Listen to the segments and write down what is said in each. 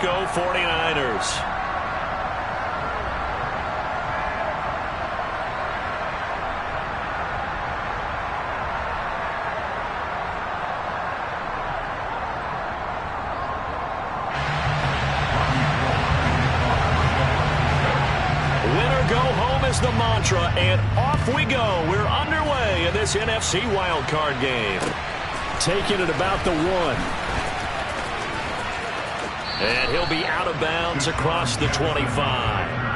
go 49ers. The mantra, and off we go. We're underway in this NFC Wildcard game. Taking it about the 1. And he'll be out of bounds across the 25.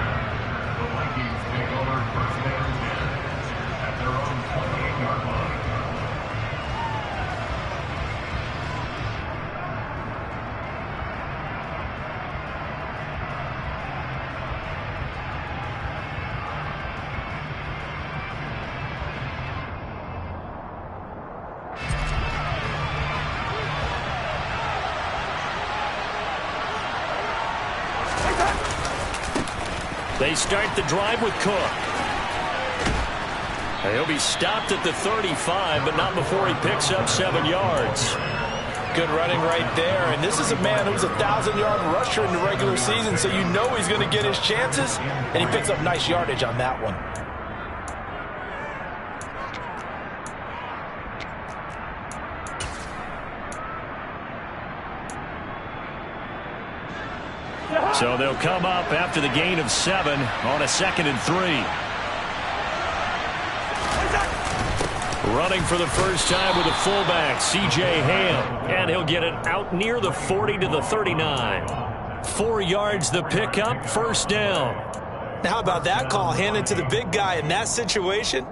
They start the drive with Cook. He'll be stopped at the 35, but not before he picks up 7 yards. Good running right there. And this is a man who's a 1,000-yard rusher in the regular season, so you know he's going to get his chances, and he picks up nice yardage on that one. So they'll come up after the gain of 7 on a 2nd and 3. Running for the first time with a fullback, C.J. Ham. And he'll get it out near the 40 to the 39. 4 yards the pickup, first down. Now, how about that call handed to the big guy in that situation?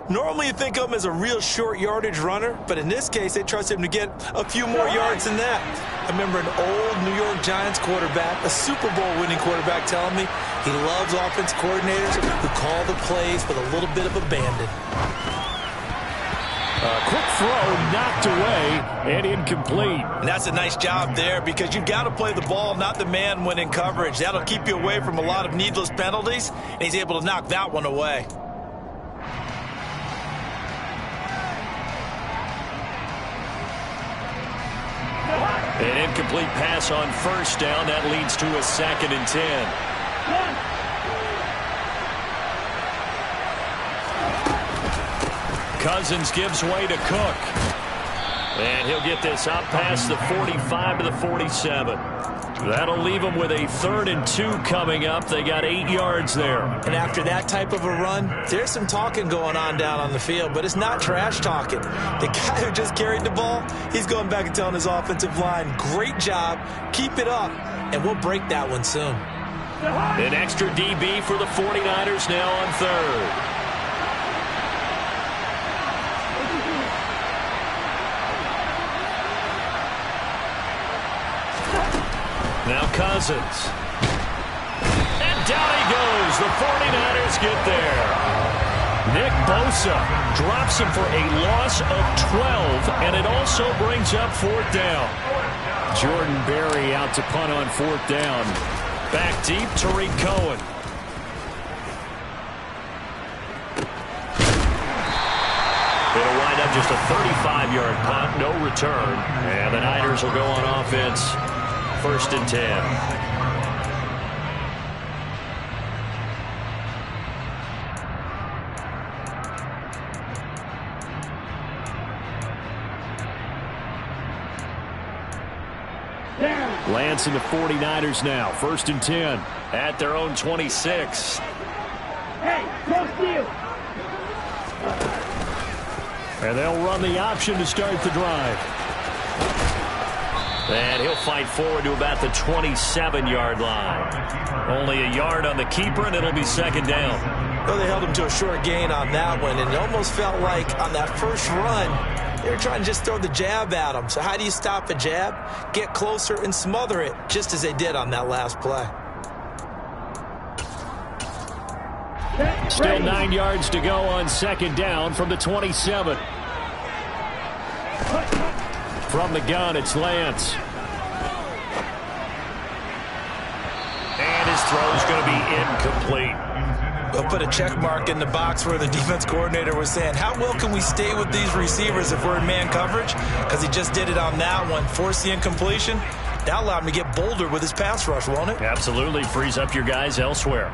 Normally you think of him as a real short yardage runner, but in this case they trust him to get a few more yards than that. I remember an old New York Giants quarterback, a Super Bowl winning quarterback, telling me he loves offense coordinators who call the plays with a little bit of abandon. Quick throw knocked away and incomplete. And that's a nice job there because you've got to play the ball, not the man when in coverage. That'll keep you away from a lot of needless penalties, and he's able to knock that one away. An incomplete pass on first down. That leads to a 2nd and 10. Cousins gives way to Cook. And he'll get this out past the 45 to the 47. That'll leave them with a 3rd and 2 coming up. They got 8 yards there. And after that type of a run, there's some talking going on down on the field, but it's not trash talking. The guy who just carried the ball, he's going back and telling his offensive line, great job, keep it up, and we'll break that one soon. An extra DB for the 49ers now on 3rd. Now Cousins. And down he goes. The 49ers get there. Nick Bosa drops him for a loss of 12, and it also brings up 4th down. Jordan Berry out to punt on 4th down. Back deep, Tariq Cohen. It'll wind up just a 35-yard punt, no return. And the Niners will go on offense. 1st and 10. Lance and the 49ers now. 1st and 10 at their own 26. Hey, close to you. And they'll run the option to start the drive. And he'll fight forward to about the 27-yard line. Only a yard on the keeper, and it'll be 2nd down. Well, they held him to a short gain on that one, and it almost felt like on that first run, they were trying to just throw the jab at him. So how do you stop a jab? Get closer and smother it, just as they did on that last play. Still 9 yards to go on 2nd down from the 27. From the gun, it's Lance. And his throw's going to be incomplete. We'll put a check mark in the box where the defense coordinator was saying, how well can we stay with these receivers if we're in man coverage? Because he just did it on that one. Force the incompletion. That allowed him to get bolder with his pass rush, won't it? Absolutely. Frees up your guys elsewhere.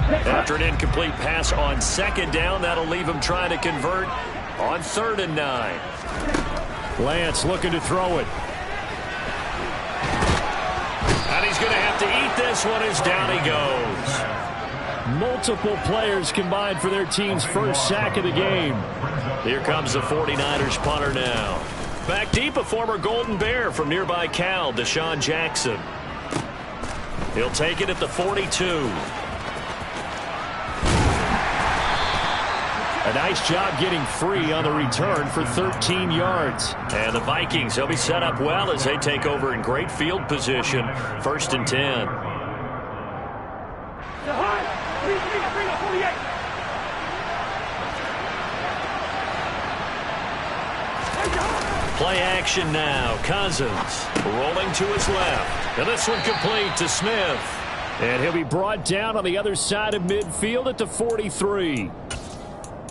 After an incomplete pass on second down, that'll leave him trying to convert on 3rd and 9. Lance looking to throw it. And he's going to have to eat this one as down he goes. Multiple players combined for their team's first sack of the game. Here comes the 49ers punter now. Back deep, a former Golden Bear from nearby Cal, Deshaun Jackson. He'll take it at the 42. A nice job getting free on the return for 13 yards. And the Vikings, they'll be set up well as they take over in great field position. 1st and 10. Play action now. Cousins rolling to his left. And this one complete to Smith. And he'll be brought down on the other side of midfield at the 43.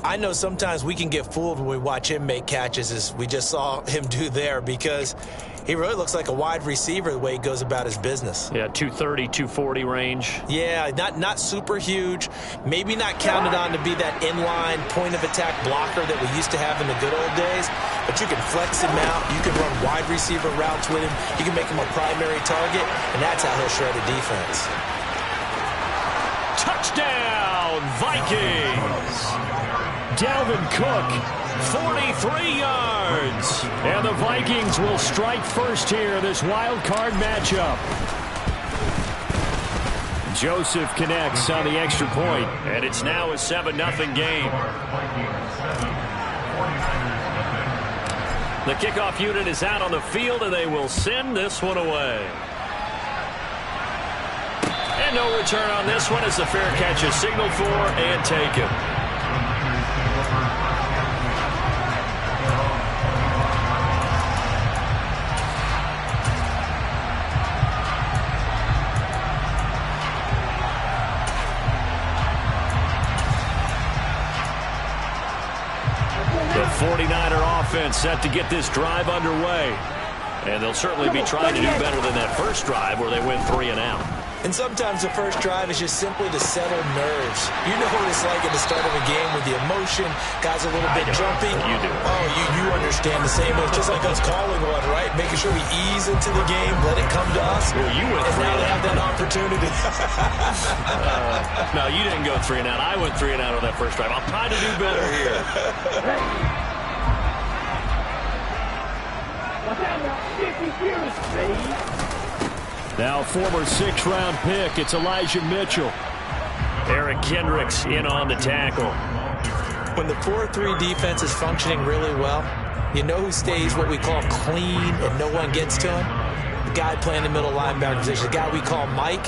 I know sometimes we can get fooled when we watch him make catches, as we just saw him do there, because he really looks like a wide receiver the way he goes about his business. Yeah, 230, 240 range. Yeah, not super huge. Maybe not counted on to be that inline point-of-attack blocker that we used to have in the good old days, but you can flex him out. You can run wide receiver routes with him. You can make him a primary target, and that's how he'll shred a defense. Touchdown, Vikings! Dalvin Cook, 43 yards. And the Vikings will strike first here in this wild card matchup. Joseph connects on the extra point, and it's now a 7-0 game. The kickoff unit is out on the field, and they will send this one away. And no return on this one as the fair catch is signaled for and taken. The 49er offense set to get this drive underway. And they'll certainly be trying to do better than that first drive where they went 3 and out. And sometimes the first drive is just simply to settle nerves. You know what it's like at the start of a game with the emotion, guys a little bit jumpy. You do. Oh, you understand the same way. It's just like us calling one, right? Making sure we ease into the game, let it come to us. Well, you went and 3 now and they out. have that opportunity. No, you didn't go 3 and out. I went 3 and out on that first drive. I'll try to do better here. Now former 6th-round pick, it's Elijah Mitchell. Eric Kendricks in on the tackle. When the 4-3 defense is functioning really well, you know who stays what we call clean and no one gets to him? The guy playing the middle linebacker position, the guy we call Mike.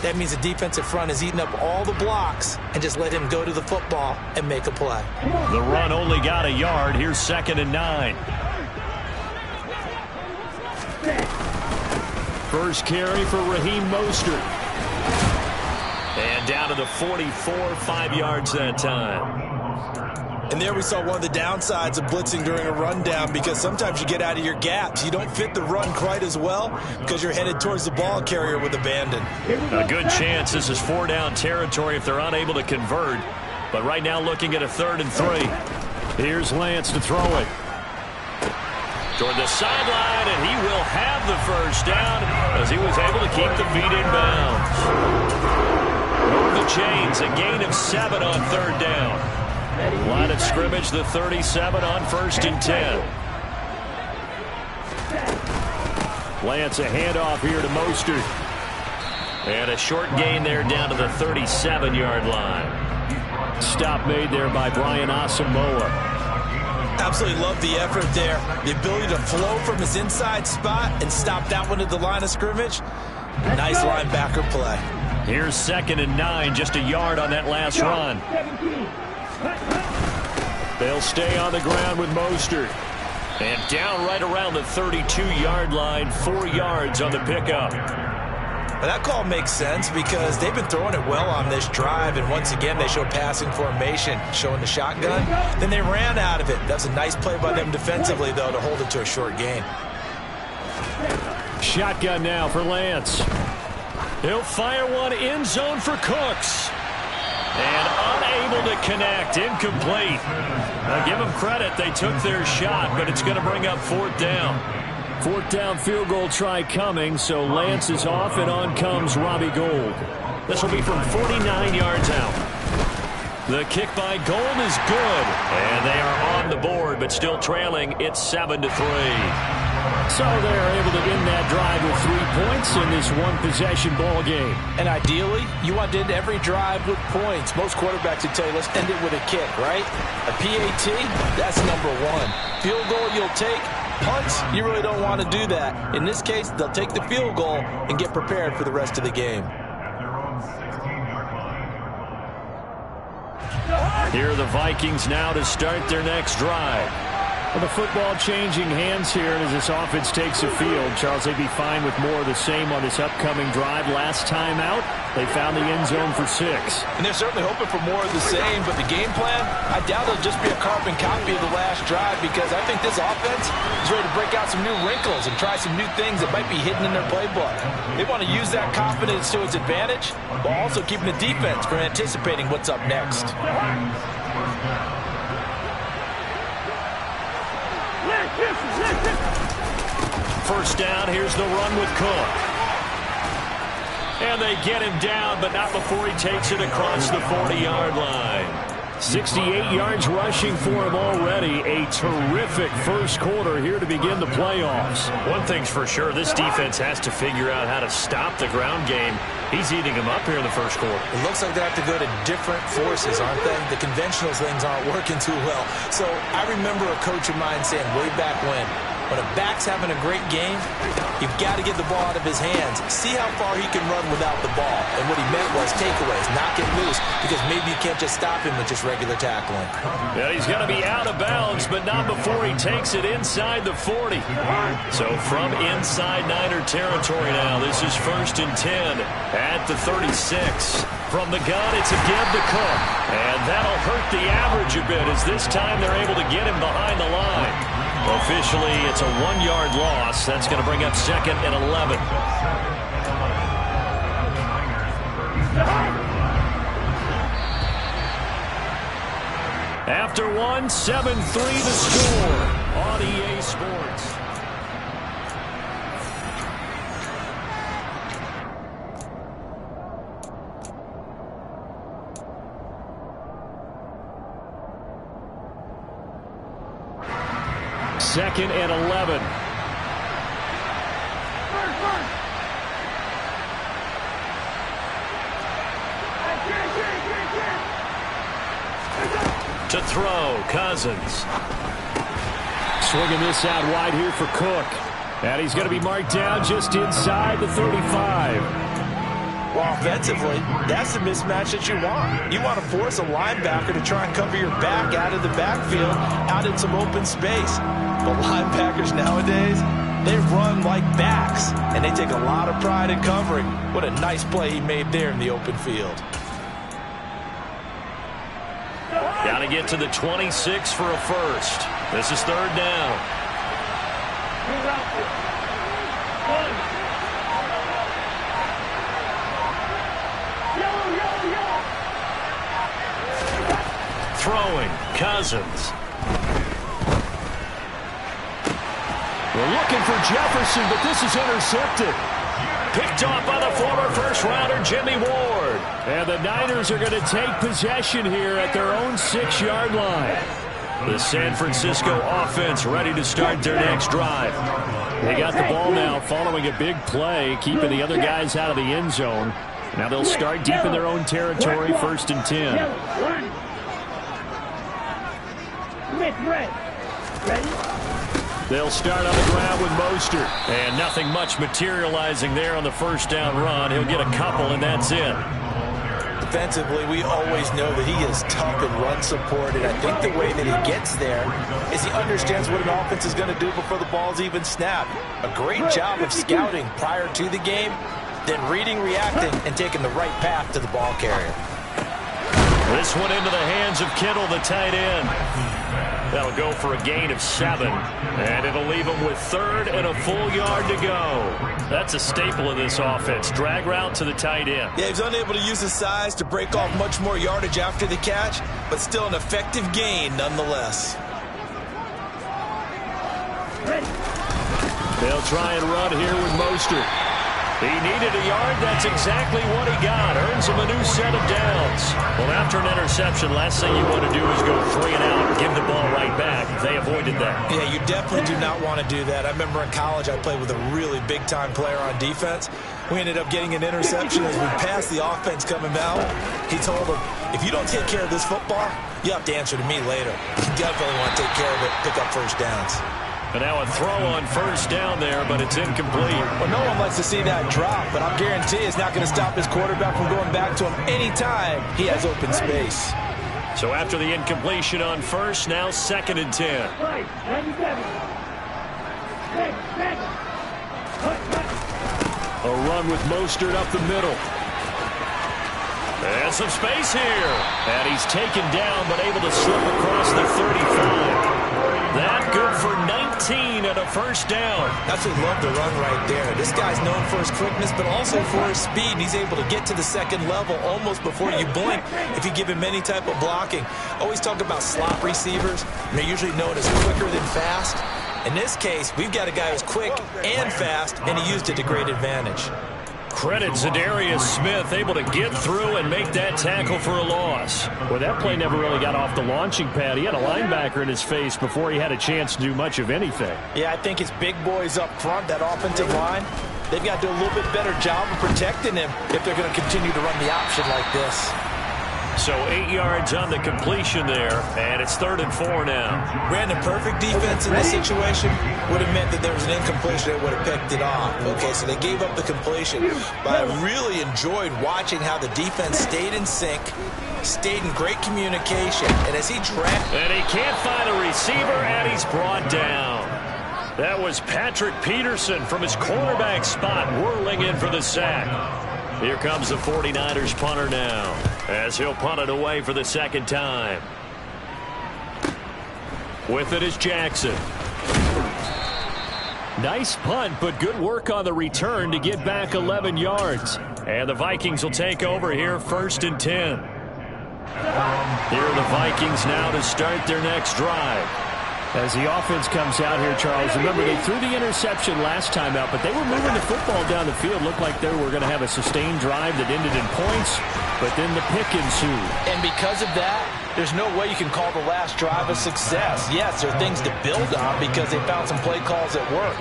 That means the defensive front is eating up all the blocks and just let him go to the football and make a play. The run only got a yard. Here's 2nd and 9. First carry for Raheem Mostert. And down to the 44, 5 yards that time. And there we saw one of the downsides of blitzing during a rundown, because sometimes you get out of your gaps. You don't fit the run quite as well because you're headed towards the ball carrier with abandon. A good chance this is 4-down territory if they're unable to convert. But right now looking at a 3rd and 3. Here's Lance to throw it. Toward the sideline, and he will have the first down as he was able to keep the feet in bounds. Over the chains, a gain of 7 on 3rd down. Line of scrimmage, the 37 on 1st and 10. Lance, a handoff here to Mostert. And a short gain there down to the 37-yard line. Stop made there by Brian Asamoah. Absolutely love the effort there. The ability to flow from his inside spot and stop that one at the line of scrimmage. Nice linebacker play. Here's 2nd and 9, just a yard on that last run. They'll stay on the ground with Mostert. And down right around the 32-yard line, 4 yards on the pickup. Well, that call makes sense because they've been throwing it well on this drive, and once again they show passing formation, showing the shotgun. Then they ran out of it. That's a nice play by them defensively, though, to hold it to a short gain. Shotgun now for Lance. He'll fire one end zone for Cooks. And unable to connect, incomplete. Now give them credit, they took their shot, but it's going to bring up fourth down. Fourth down field goal try coming, so Lance is off, and on comes Robbie Gould. This will be from 49 yards out. The kick by Gould is good, and they are on the board, but still trailing. It's 7-3. So they're able to end that drive with 3 points in this one-possession ball game. And ideally, you want to end every drive with points. Most quarterbacks would tell you, let's end it with a kick, right? A PAT, that's number one. Field goal you'll take. Punts, you really don't want to do that. In this case, they'll take the field goal and get prepared for the rest of the game. Here are the Vikings now to start their next drive. Well, the football changing hands here as this offense takes the field. Charles, they'd be fine with more of the same on this upcoming drive. Last time out, they found the end zone for 6. And they're certainly hoping for more of the same, but the game plan, I doubt it'll just be a carbon copy of the last drive because I think this offense is ready to break out some new wrinkles and try some new things that might be hidden in their playbook. They want to use that confidence to its advantage while also keeping the defense from anticipating what's up next. First down, here's the run with Cook. And they get him down, but not before he takes it across the 40-yard line. 68 yards rushing for him already. A terrific first quarter here to begin the playoffs. One thing's for sure, this defense has to figure out how to stop the ground game. He's eating them up here in the first quarter. It looks like they have to go to different forces, aren't they? The conventional things aren't working too well. So I remember a coach of mine saying way back when a back's having a great game, you've got to get the ball out of his hands. See how far he can run without the ball. And what he meant was takeaways, knock it loose, because maybe you can't just stop him with just regular tackling. Yeah, he's going to be out of bounds, but not before he takes it inside the 40. So from inside Niner territory now, this is 1st and 10 at the 36. From the gun, it's a give to Cook. And that'll hurt the average a bit as this time they're able to get him behind the line. Officially, it's a 1-yard loss. That's going to bring up 2nd and 11. After 1, 7-3 the score on EA Sports. Second and 11. To throw, Cousins. Swinging this out wide here for Cook. And he's going to be marked down just inside the 35. Well, offensively, that's the mismatch that you want. You want to force a linebacker to try and cover your back out of the backfield, out in some open space. But linebackers nowadays, they run like backs, and they take a lot of pride in covering. What a nice play he made there in the open field. Got to get to the 26 for a first. This is 3rd down. Throwing, Cousins. We're looking for Jefferson, but this is intercepted. Picked off by the former first-rounder Jimmy Ward. And the Niners are going to take possession here at their own 6-yard line. The San Francisco offense ready to start their next drive. They got the ball now following a big play, keeping the other guys out of the end zone. Now they'll start deep in their own territory, 1st and 10. They'll start on the ground with Mostert. And nothing much materializing there on the first down run. He'll get a couple, and that's it. Defensively, we always know that he is tough in run support, and I think the way that he gets there is he understands what an offense is going to do before the ball's even snapped. A great job of scouting prior to the game, then reading, reacting, and taking the right path to the ball carrier. This one into the hands of Kittle, the tight end. That'll go for a gain of 7, and it'll leave him with 3rd and a full yard to go. That's a staple of this offense. Drag route to the tight end. Yeah, he's unable to use his size to break off much more yardage after the catch, but still an effective gain nonetheless. They'll try and run here with Mostert. He needed a yard. That's exactly what he got. Earns him a new set of downs. Well, after an interception, last thing you want to do is go 3 and out and give the ball right back. They avoided that. Yeah, you definitely do not want to do that. I remember in college I played with a really big-time player on defense. We ended up getting an interception as we passed the offense coming out. He told him, if you don't take care of this football, you have to answer to me later. You definitely want to take care of it, pick up first downs. And now a throw on first down there, but it's incomplete. Well, no one likes to see that drop, but I'll guarantee it's not going to stop his quarterback from going back to him anytime he has open space. So after the incompletion on first, now 2nd and 10. A run with Mostert up the middle. And some space here. And he's taken down, but able to slip across the 35. That good for 19 and a first down. That's what we love to run right there. This guy's known for his quickness, but also for his speed. He's able to get to the second level almost before you blink if you give him any type of blocking. Always talk about slot receivers. They're usually known as quicker than fast. In this case, we've got a guy who's quick and fast, and he used it to great advantage. Credit Zadarius Smith, able to get through and make that tackle for a loss. Well, that play never really got off the launching pad. He had a linebacker in his face before he had a chance to do much of anything. Yeah, I think it's big boys up front, that offensive line. They've got to do a little bit better job of protecting him if they're going to continue to run the option like this. So 8 yards on the completion there, and it's 3rd and 4 now. Brandon, perfect defense in this situation would have meant that there was an incompletion that would have picked it off. Okay, so they gave up the completion. But I really enjoyed watching how the defense stayed in sync, stayed in great communication, and as he tracked... And he can't find a receiver, and he's brought down. That was Patrick Peterson from his cornerback spot, whirling in for the sack. Here comes the 49ers punter now, as he'll punt it away for the 2nd time. With it is Jackson. Nice punt, but good work on the return to get back 11 yards. And the Vikings will take over here, 1st and 10. Here are the Vikings now to start their next drive. As the offense comes out here, Charles, remember they threw the interception last time out, but they were moving the football down the field. Looked like they were going to have a sustained drive that ended in points, but then the pick ensued. And because of that, there's no way you can call the last drive a success. Yes, there are things to build on because they found some play calls that work.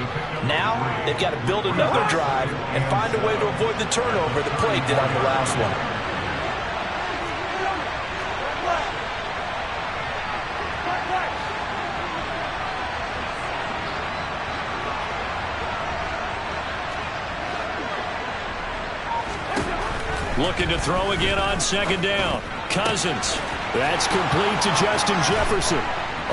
Now, they've got to build another drive and find a way to avoid the turnover that plagued it on the last one. Looking to throw again on 2nd down. Cousins. That's complete to Justin Jefferson.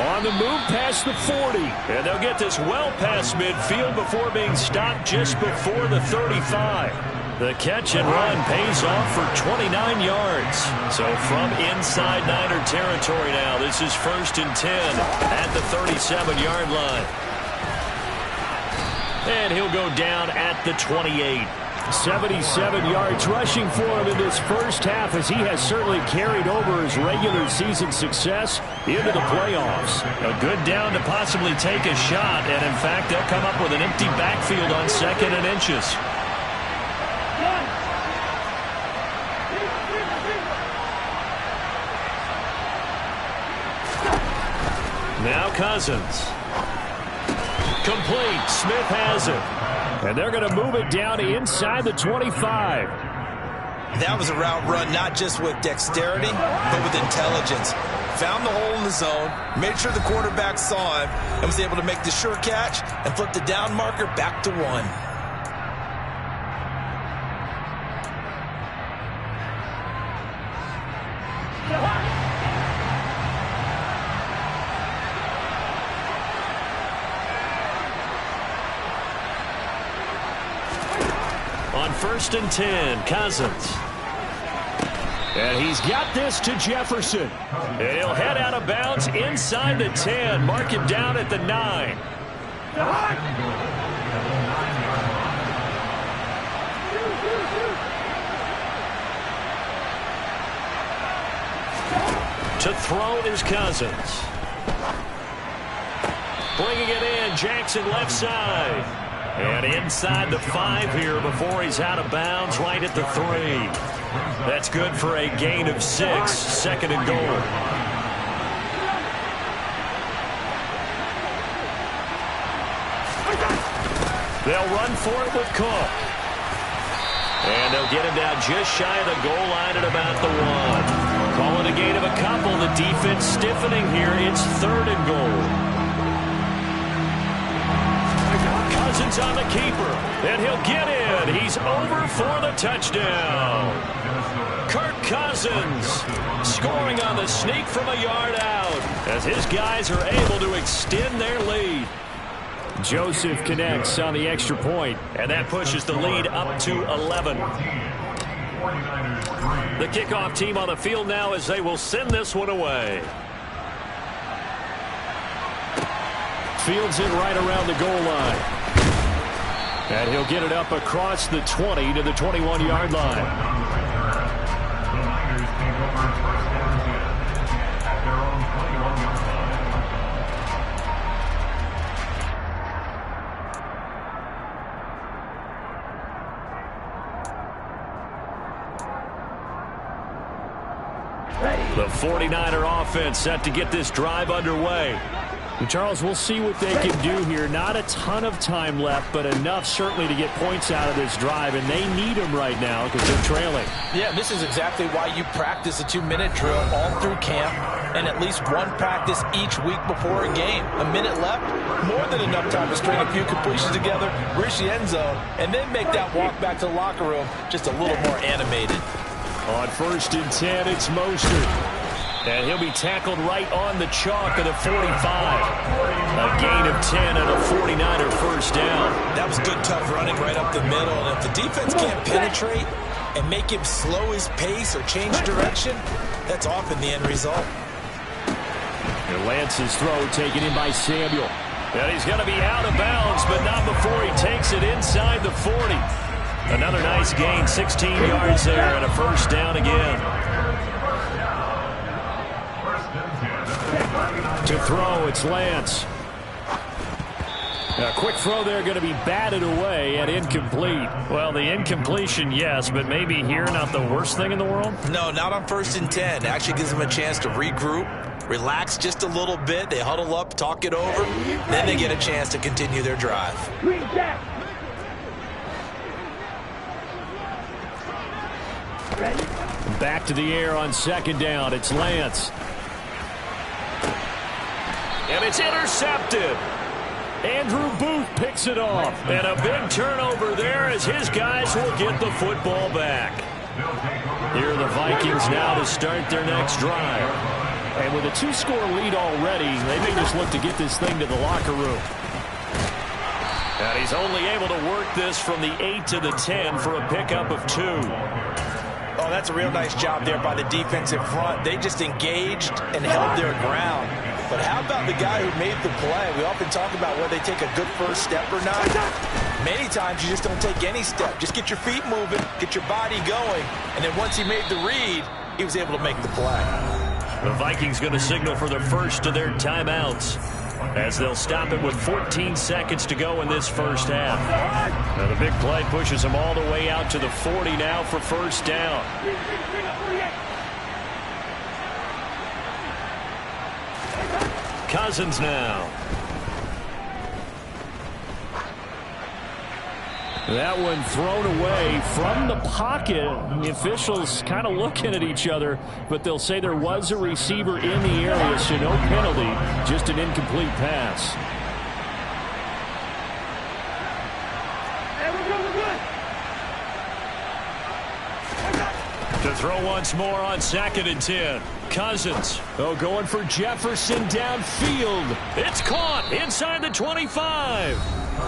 On the move past the 40. And they'll get this well past midfield before being stopped just before the 35. The catch and run pays off for 29 yards. So from inside Niner territory now, this is 1st and 10 at the 37-yard line. And he'll go down at the 28. 77 yards rushing for him in this first half, as he has certainly carried over his regular season success into the playoffs. A good down to possibly take a shot, and in fact, they'll come up with an empty backfield on 2nd and inches. Now Cousins. Complete. Smith has it. And they're going to move it down inside the 25. That was a route run not just with dexterity, but with intelligence. Found the hole in the zone, made sure the quarterback saw him, and was able to make the sure catch and flip the down marker back to 1. On 1st and 10, Cousins. And he's got this to Jefferson. And he'll head out of bounds inside the 10. Mark him down at the 9. To throw is Cousins. Bringing it in, Jackson left side. And inside the 5 here before he's out of bounds right at the 3. That's good for a gain of 6, 2nd and goal. They'll run for it with Cook. And they'll get him down just shy of the goal line at about the 1. Call it a gain of a couple. The defense stiffening here. It's 3rd and goal. Cousins on the keeper, and he'll get in. He's over for the touchdown. Kirk Cousins scoring on the sneak from a yard out as his guys are able to extend their lead. Joseph connects on the extra point, and that pushes the lead up to 11. The kickoff team on the field now as they will send this one away. Fields it right around the goal line. And he'll get it up across the 20 to the 21-yard line. The 49er offense set to get this drive underway. Charles, we'll see what they can do here. Not a ton of time left, but enough certainly to get points out of this drive, and they need them right now because they're trailing. Yeah, this is exactly why you practice a 2-minute drill all through camp and at least one practice each week before a game. A minute left, more than enough time to string a few completions together, reach the end zone, and then make that walk back to the locker room just a little more animated. On 1st and 10, it's Mostert. And he'll be tackled right on the chalk of the 45. A gain of 10 and a 49er first down. That was good, tough running right up the middle. And if the defense can't penetrate and make him slow his pace or change direction, that's often the end result. And Lance's throw taken in by Samuel. And he's going to be out of bounds, but not before he takes it inside the 40. Another nice gain, 16 yards there, and a first down again. To throw, it's Lance. A quick throw there, going to be batted away and incomplete. Well, the incompletion, yes, but maybe here not the worst thing in the world? No, not on 1st and 10. Actually gives them a chance to regroup, relax just a little bit. They huddle up, talk it over, then they get a chance to continue their drive. Back to the air on 2nd down. It's Lance. And it's intercepted. Andrew Booth picks it off. And a big turnover there as his guys will get the football back. Here are the Vikings now to start their next drive. And with a 2-score lead already, they may just look to get this thing to the locker room. And he's only able to work this from the 8 to the 10 for a pickup of 2. Oh, that's a real nice job there by the defensive front. They just engaged and held their ground. But how about the guy who made the play? We often talk about whether they take a good first step or not. Many times you just don't take any step. Just get your feet moving, get your body going, and then once he made the read, he was able to make the play. The Vikings going to signal for the first of their timeouts as they'll stop it with 14 seconds to go in this first half. Now the big play pushes them all the way out to the 40 now for first down. Cousins now. That one thrown away from the pocket. The officials kind of looking at each other, but they'll say there was a receiver in the area, so no penalty, just an incomplete pass. To throw once more on 2nd and 10. Cousins. Oh, going for Jefferson downfield. It's caught inside the 25.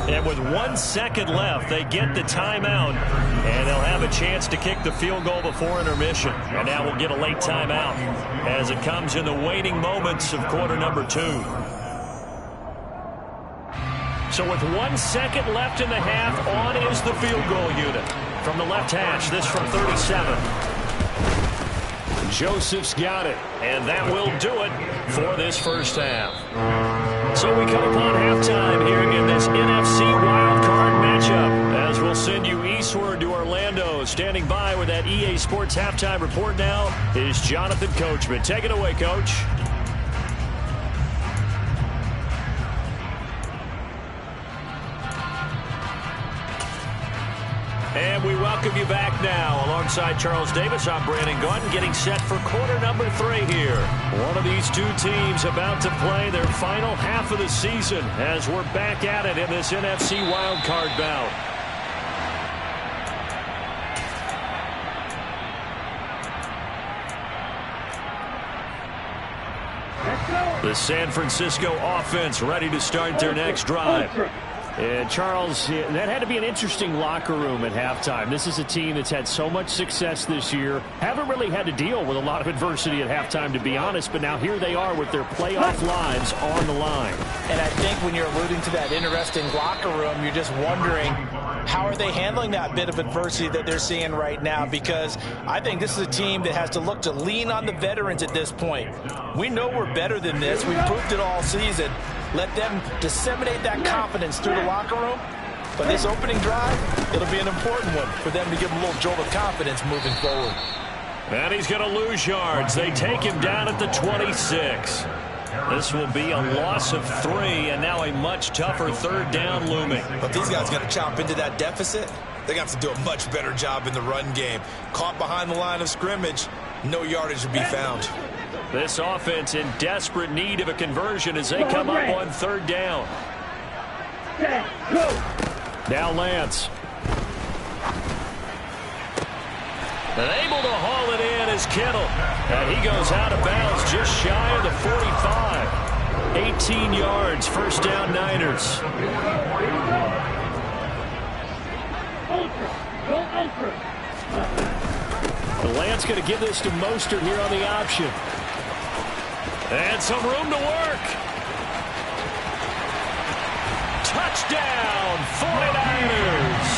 And with 1 second left, they get the timeout. And they'll have a chance to kick the field goal before intermission. And now we'll get a late timeout as it comes in the waning moments of quarter number 2. So with 1 second left in the half, on is the field goal unit. From the left hash, this from 37. Joseph's got it, and that will do it for this first half. So we come upon halftime here in this NFC Wildcard matchup, as we'll send you eastward to Orlando. Standing by with that EA Sports halftime report now is Jonathan Coachman. Take it away, Coach. And we welcome you back now. Alongside Charles Davis, I'm Brandon Gunn, getting set for quarter number 3 here. One of these two teams about to play their final half of the season as we're back at it in this NFC Wildcard bout. The San Francisco offense ready to start their next drive. And Charles, that had to be an interesting locker room at halftime. This is a team that's had so much success this year. Haven't really had to deal with a lot of adversity at halftime, to be honest. But now here they are with their playoff lives on the line. And I think when you're alluding to that interesting locker room, you're just wondering, how are they handling that bit of adversity that they're seeing right now? Because I think this is a team that has to look to lean on the veterans at this point. We know we're better than this. We've proved it all season. Let them disseminate that confidence through the locker room. But this opening drive, it'll be an important one for them to give them a little jolt of confidence moving forward. And he's going to lose yards. They take him down at the 26. This will be a loss of 3, and now a much tougher third down looming. But these guys got to chop into that deficit. They got to do a much better job in the run game. Caught behind the line of scrimmage, no yardage to be found. This offense in desperate need of a conversion as they come up on third down. Now Lance. And able to haul it in is Kittle. And he goes out of bounds just shy of the 45. 18 yards, first down Niners. Lance going to give this to Mostert here on the option. And some room to work. Touchdown, 49ers.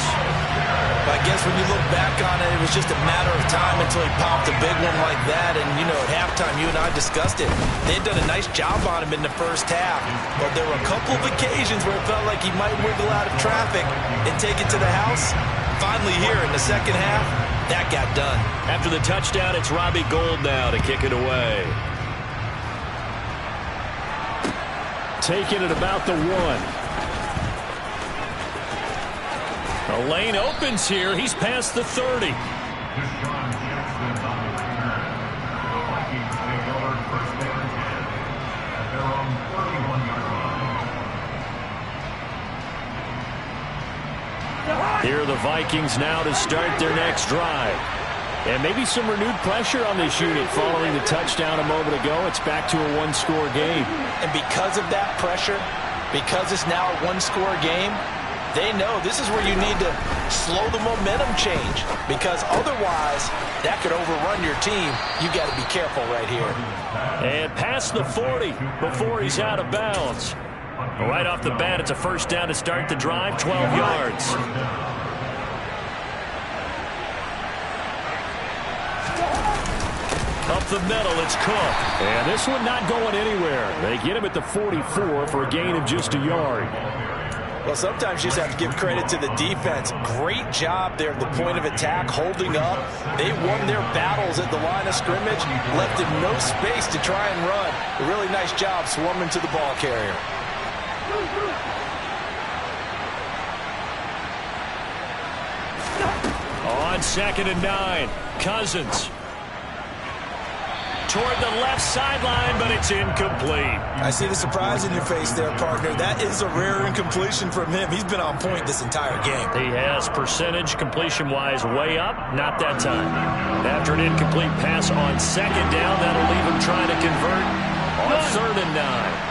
I guess when you look back on it, it was just a matter of time until he popped a big one like that. And, you know, at halftime, you and I discussed it. They had done a nice job on him in the first half. But there were a couple of occasions where it felt like he might wiggle out of traffic and take it to the house. Finally here in the second half, that got done. After the touchdown, it's Robbie Gould now to kick it away. Taking it about the 1. The lane opens here. He's past the 30. Here are the Vikings now to start their next drive. And maybe some renewed pressure on this unit following the touchdown a moment ago. It's back to a one-score game. And because of that pressure, because it's now a one-score game, they know this is where you need to slow the momentum change. Because otherwise, that could overrun your team. You got to be careful right here. And past the 40 before he's out of bounds. Right off the bat, it's a first down to start the drive, 12 yards. Up the middle, it's Cook. And this one not going anywhere. They get him at the 44 for a gain of just a yard. Well, sometimes you just have to give credit to the defense. Great job there at the point of attack, holding up. They won their battles at the line of scrimmage, left them no space to try and run. A really nice job swarming to the ball carrier. On 2nd and 9, Cousins. toward the left sideline, but it's incomplete. I see the surprise in your face there, partner. That is a rare incompletion from him. He's been on point this entire game. He has percentage completion-wise way up, not that time. After an incomplete pass on second down, that'll leave him trying to convert on 3rd and 9.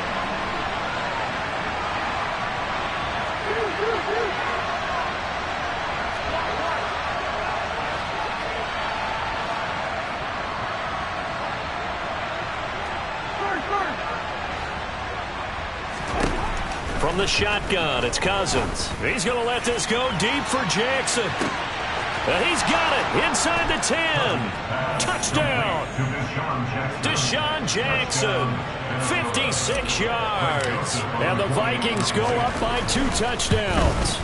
From the shotgun, it's Cousins. He's going to let this go deep for Jackson. He's got it inside the 10. Touchdown. Deshaun Jackson, 56 yards. And the Vikings go up by 2 touchdowns.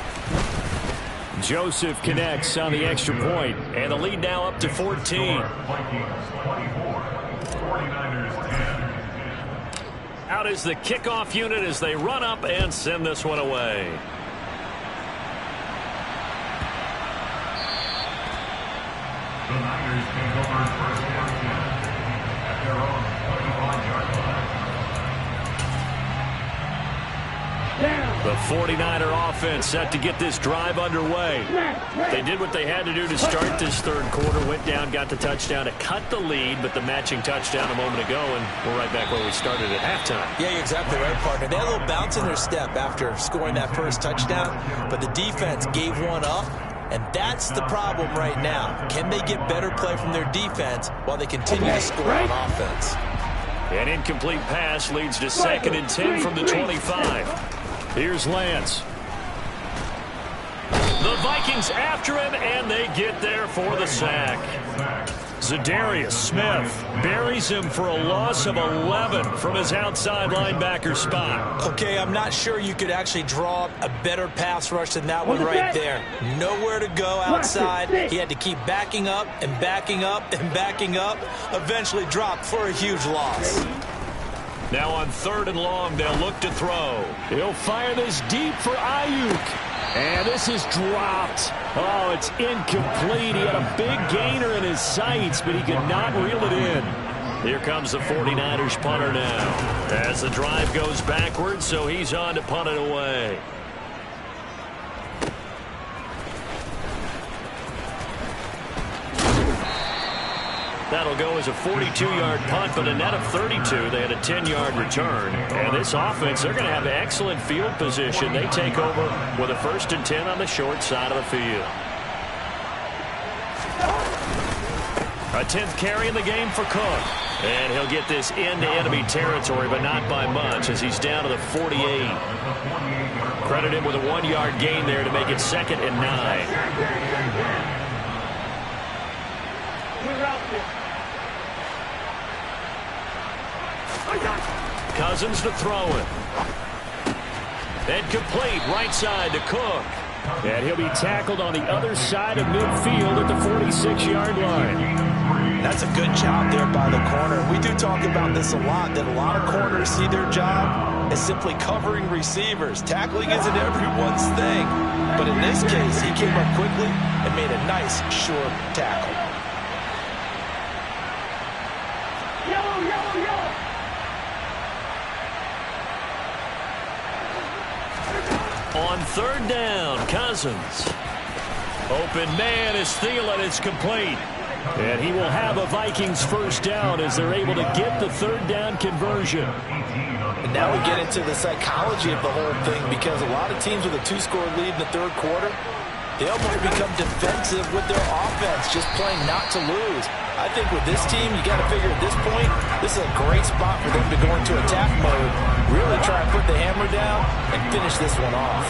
Joseph connects on the extra point, and the lead now up to 14. Out is the kickoff unit as they run up and send this one away. The Niners take over first down at their own 25-yard line. The 49er offense set to get this drive underway. They did what they had to do to start this 3rd quarter, went down, got the touchdown to cut the lead, but the matching touchdown a moment ago, and we're right back where we started at halftime. Yeah, you're exactly right, partner. They had a little bounce in their step after scoring that first touchdown, but the defense gave one up, and that's the problem right now. Can they get better play from their defense while they continue to score on offense? An incomplete pass leads to 2nd and 10 from the 25. Here's Lance. The Vikings after him, and they get there for the sack. Za'Darius Smith buries him for a loss of 11 from his outside linebacker spot. Okay, I'm not sure you could actually draw up a better pass rush than that one right there. Nowhere to go outside. He had to keep backing up and backing up and backing up. Eventually dropped for a huge loss. Now on 3rd and long, they'll look to throw. He'll fire this deep for Ayuk. And this is dropped. Oh, it's incomplete. He had a big gainer in his sights, but he could not reel it in. Here comes the 49ers punter now. As the drive goes backwards, so he's on to punt it away. That'll go as a 42-yard punt, but a net of 32. They had a 10-yard return. And this offense, they're going to have excellent field position. They take over with a 1st and 10 on the short side of the field. A 10th carry in the game for Cook. And he'll get this into enemy territory, but not by much as he's down to the 48. Credit him with a 1-yard gain there to make it 2nd and 9. Cousins to throw it. And complete right side to Cook. And he'll be tackled on the other side of midfield at the 46-yard line. That's a good job there by the corner. We do talk about this a lot, that a lot of corners see their job as simply covering receivers. Tackling isn't everyone's thing. But in this case, he came up quickly and made a nice, short tackle. On 3rd down, Cousins. Open man is Thielen. It's complete. And he will have a Vikings 1st down as they're able to get the 3rd down conversion. And now we get into the psychology of the whole thing, because a lot of teams with a 2-score lead in the 3rd quarter, they almost become defensive with their offense, just playing not to lose. I think with this team, you got to figure at this point, this is a great spot for them to go into attack mode, really try and put the hammer down and finish this one off.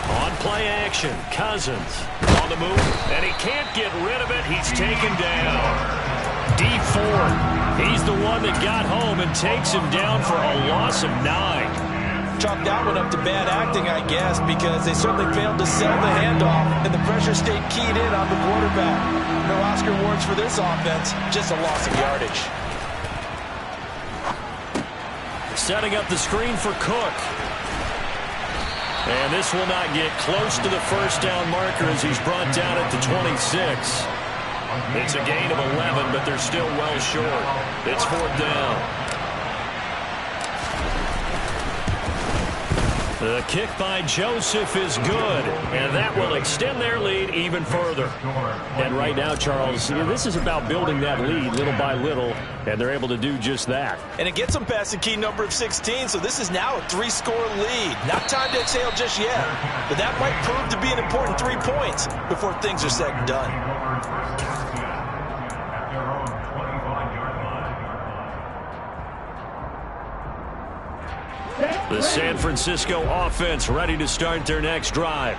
On play action, Cousins on the move, and he can't get rid of it. He's taken down. D4. He's the one that got home and takes him down for a loss of 9. Chalk that one up to bad acting, I guess, because they certainly failed to sell the handoff, and the pressure stayed keyed in on the quarterback. No Oscar awards for this offense, just a loss of yardage. Setting up the screen for Cook. And this will not get close to the first down marker as he's brought down at the 26. It's a gain of 11, but they're still well short. It's 4th down. The kick by Joseph is good, and that will extend their lead even further. And right now, Charles, this is about building that lead little by little, and they're able to do just that. And it gets them past the key number of 16, so this is now a 3-score lead. Not time to exhale just yet, but that might prove to be an important 3 points before things are said and done. The San Francisco offense ready to start their next drive.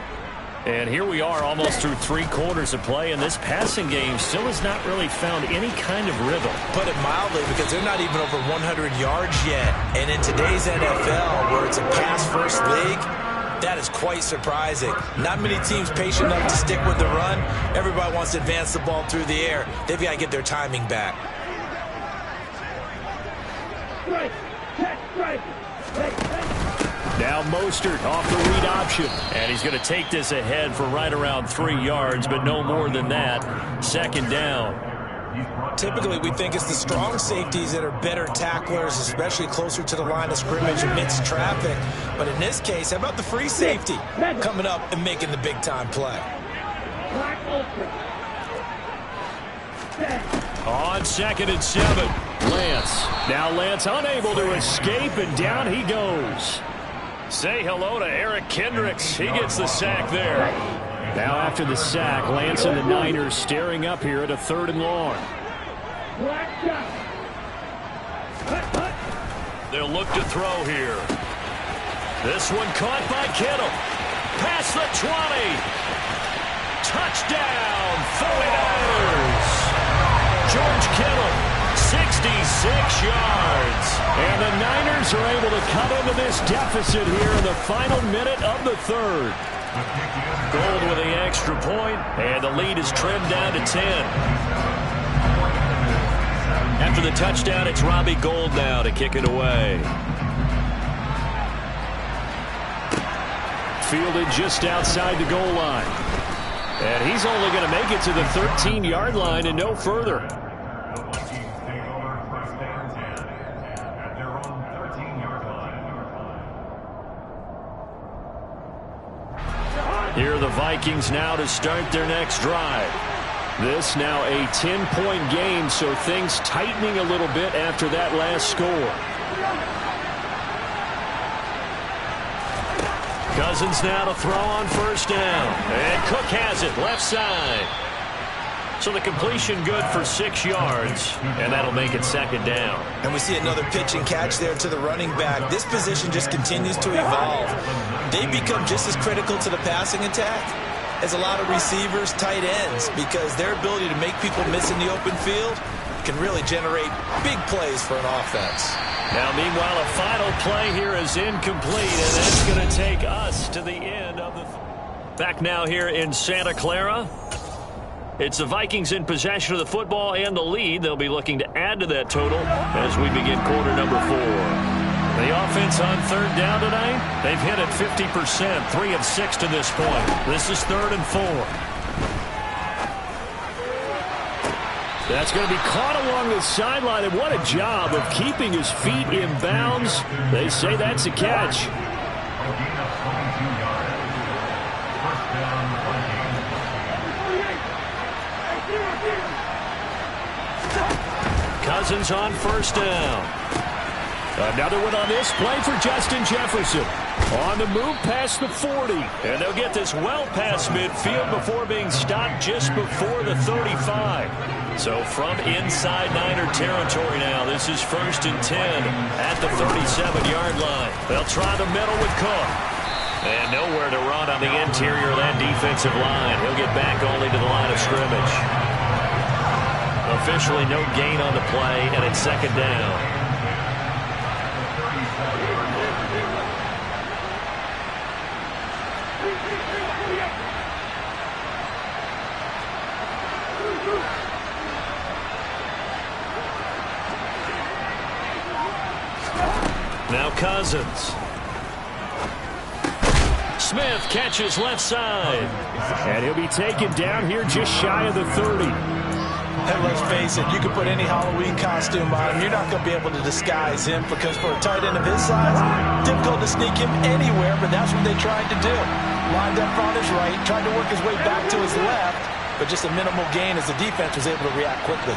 And here we are almost through 3 quarters of play, and this passing game still has not really found any kind of rhythm. Put it mildly, because they're not even over 100 yards yet. And in today's NFL, where it's a pass-first league, that is quite surprising. Not many teams patient enough to stick with the run. Everybody wants to advance the ball through the air. They've got to get their timing back. Strike. Check. Strike. Now Mostert off the read option. And he's going to take this ahead for right around 3 yards, but no more than that. 2nd down. Typically, we think it's the strong safeties that are better tacklers, especially closer to the line of scrimmage amidst traffic. But in this case, how about the free safety coming up and making the big-time play? On 2nd and 7, Lance. Now Lance unable to escape, and down he goes. Say hello to Eric Kendricks. He gets the sack there. Now after the sack, Lance and the Niners staring up here at a 3rd and long. They'll look to throw here. This one caught by Kittle. Past the 20. Touchdown, 49ers. George Kittle, 66 yards. And the Niners are able to cut into this deficit here in the final minute of the 3rd. Gold with the extra point, and the lead is trimmed down to 10. After the touchdown, it's Robbie Gould now to kick it away. Fielded just outside the goal line. And he's only going to make it to the 13-yard line and no further. Here are the Vikings now to start their next drive. This now a 10-point game, so things tightening a little bit after that last score. Cousins now to throw on 1st down. And Cook has it left side. So the completion good for 6 yards, and that'll make it 2nd down. And we see another pitch and catch there to the running back. This position just continues to evolve. They become just as critical to the passing attack as a lot of receivers, tight ends, because their ability to make people miss in the open field can really generate big plays for an offense. Now, meanwhile, a final play here is incomplete, and that's going to take us to the end of the... Back now here in Santa Clara. It's the Vikings in possession of the football and the lead. They'll be looking to add to that total as we begin quarter number 4. The offense on 3rd down tonight, they've hit it 50%, 3 of 6 to this point. This is 3rd and 4. That's going to be caught along the sideline, and what a job of keeping his feet in bounds. They say that's a catch. Cousins on 1st down. Another one on this play for Justin Jefferson. On the move past the 40. And they'll get this well past midfield before being stopped just before the 35. So from inside Niner territory now, this is 1st and 10 at the 37-yard line. They'll try the middle with Cook. And nowhere to run on the interior of that defensive line. He'll get back only to the line of scrimmage. Officially no gain on the play, and it's 2nd down. Now Cousins. Smith catches left side. And he'll be taken down here just shy of the 30. And let's face it, you can put any Halloween costume on him. You're not going to be able to disguise him because for a tight end of his size, difficult to sneak him anywhere, but that's what they tried to do. Lined up on his right, tried to work his way back to his left, but just a minimal gain as the defense was able to react quickly.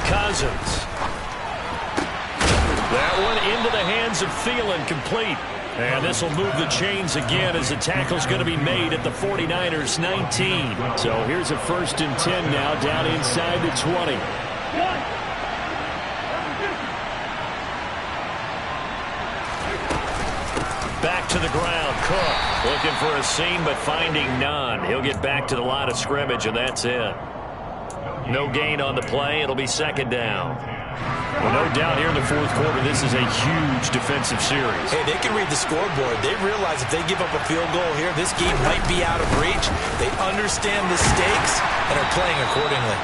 Cousins. That one into the hands of Thielen, complete. And this will move the chains again as the tackle's going to be made at the 49ers 19. So here's a 1st and 10 now down inside the 20. Back to the ground. Cook looking for a seam but finding none. He'll get back to the line of scrimmage and that's it. No gain on the play. It'll be 2nd down. Well, no doubt here in the 4th quarter, this is a huge defensive series. Hey, they can read the scoreboard. They realize if they give up a field goal here, this game might be out of reach. They understand the stakes and are playing accordingly.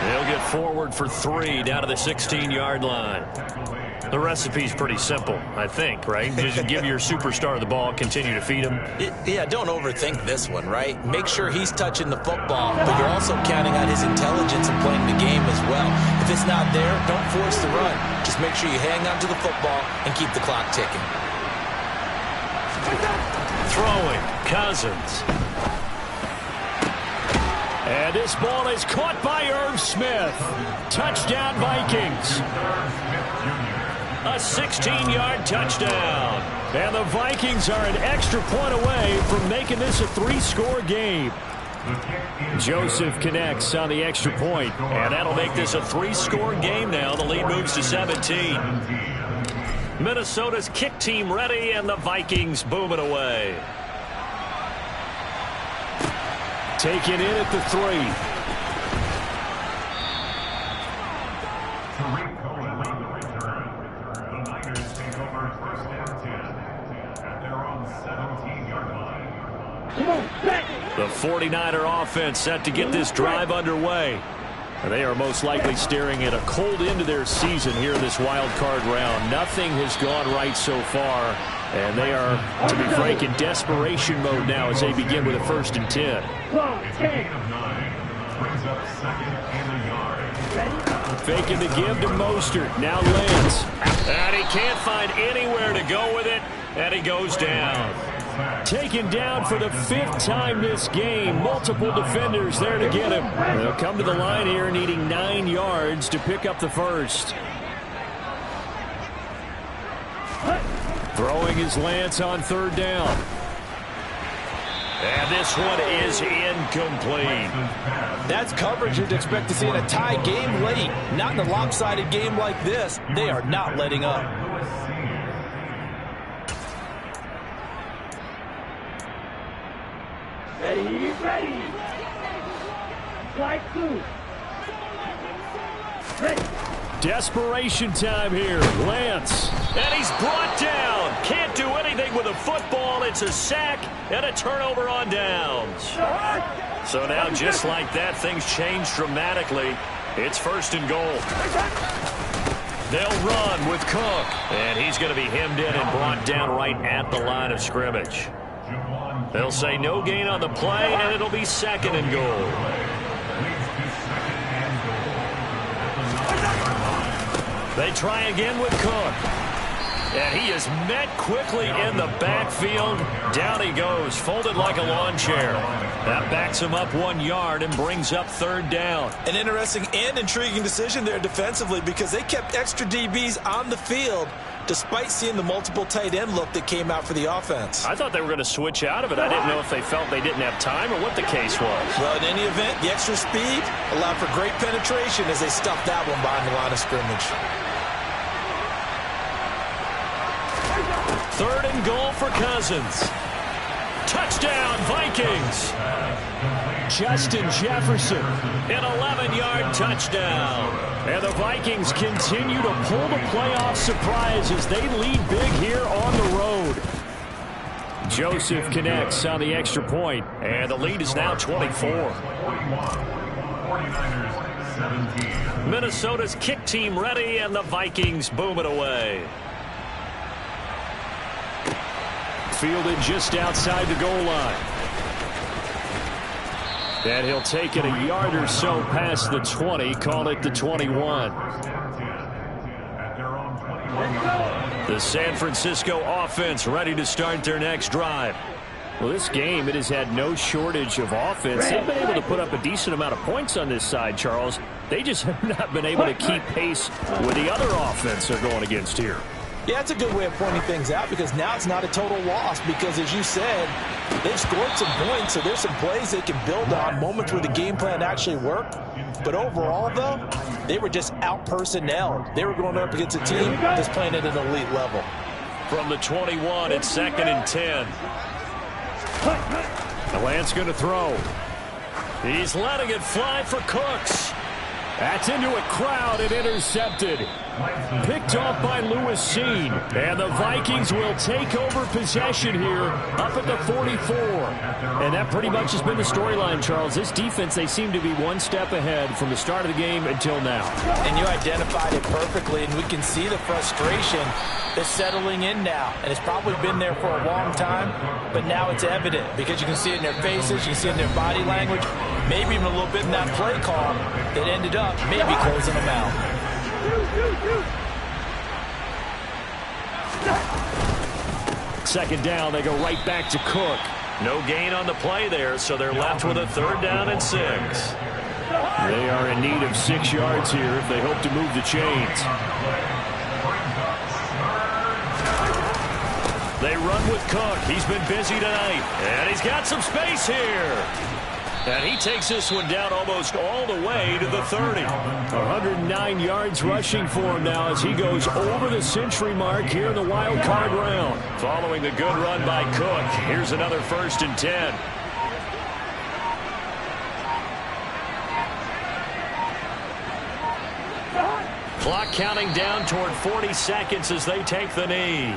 They'll get forward for 3 down to the 16-yard line. The recipe's pretty simple, I think, right? Just give your superstar the ball, continue to feed him. Yeah, don't overthink this one, right? Make sure he's touching the football, but you're also counting on his intelligence and playing the game as well. If it's not there, don't force the run. Just make sure you hang on to the football and keep the clock ticking. Throwing, Cousins. And this ball is caught by Irv Smith. Touchdown, Vikings. A 16-yard touchdown. And the Vikings are an extra point away from making this a 3-score game. Joseph connects on the extra point. And that'll make this a 3-score game now. The lead moves to 17. Minnesota's kick team ready, and the Vikings booming away. Taken in at the 3. The 49er offense set to get this drive underway. They are most likely staring at a cold end to their season here in this wild card round. Nothing has gone right so far, and they are, to be frank, in desperation mode now as they begin with a 1st and 10. Faking the give to Mostert. Now Lance. And he can't find anywhere to go with it, and he goes down. Taken down for the 5th time this game. Multiple defenders there to get him. They'll come to the line here needing 9 yards to pick up the 1st. Throwing his Lance on 3rd down. And this one is incomplete. That's coverage you'd expect to see in a tie game late. Not in a lopsided game like this. They are not letting up. Ready, ready. Strike 2. Ready. Desperation time here. Lance. And he's brought down. Can't do anything with a football. It's a sack and a turnover on downs. So now, just like that, things change dramatically. It's 1st and goal. They'll run with Cook. And he's going to be hemmed in and brought down right at the line of scrimmage. They'll say no gain on the play, and it'll be 2nd and goal. They try again with Cook. And he is met quickly in the backfield. Down he goes, folded like a lawn chair. That backs him up 1 yard and brings up 3rd down. An interesting and intriguing decision there defensively because they kept extra DBs on the field despite seeing the multiple tight end look that came out for the offense. I thought they were going to switch out of it. I didn't know if they felt they didn't have time or what the case was. Well, in any event, the extra speed allowed for great penetration as they stuffed that one behind the line of scrimmage. 3rd and goal for Cousins. Touchdown, Vikings. Justin Jefferson. An 11-yard touchdown. And the Vikings continue to pull the playoff surprise as they lead big here on the road. Joseph connects on the extra point. And the lead is now 24. 49ers Minnesota's kick team ready, and the Vikings boom it away. Fielded just outside the goal line. And he'll take it a yard or so past the 20, call it the 21. The San Francisco offense ready to start their next drive. Well, this game, it has had no shortage of offense. They've been able to put up a decent amount of points on this side, Charles. They just have not been able to keep pace with the other offense they're going against here. Yeah, that's a good way of pointing things out, because now it's not a total loss, because as you said, they've scored some points, so there's some plays they can build on, moments where the game plan actually worked. But overall, though, they were just out-personnelled. They were going up against a team that's playing at an elite level. From the 21, it's 2nd and 10. Lance going to throw. He's letting it fly for Cooks. That's into a crowd and intercepted. Picked off by Lewis Seen. And the Vikings will take over possession here up at the 44. And that pretty much has been the storyline, Charles. This defense, they seem to be one step ahead from the start of the game until now. And you identified it perfectly, and we can see the frustration that's settling in now. And it's probably been there for a long time, but now it's evident because you can see it in their faces, you can see it in their body language, maybe even a little bit in that play call that ended up maybe closing them out. Second down, they go right back to Cook. No gain on the play there, so they're left with a 3rd down and 6. They are in need of 6 yards here if they hope to move the chains. They run with Cook. He's been busy tonight, and he's got some space here. And he takes this one down almost all the way to the 30. 109 yards rushing for him now as he goes over the century mark here in the wild card round. Following the good run by Cook, here's another 1st and 10. Clock counting down toward 40 seconds as they take the knee.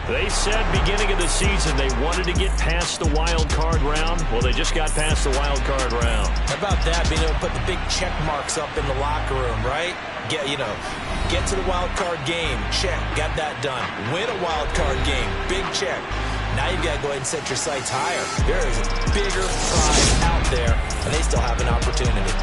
They said beginning of the season they wanted to get past the wild card round. Well, they just got past the wild card round. How about that, being able to put the big check marks up in the locker room, right? Get to the wild card game, check, got that done. Win a wild card game, big check. Now you've got to go ahead and set your sights higher. There is a bigger prize out there, and they still have an opportunity.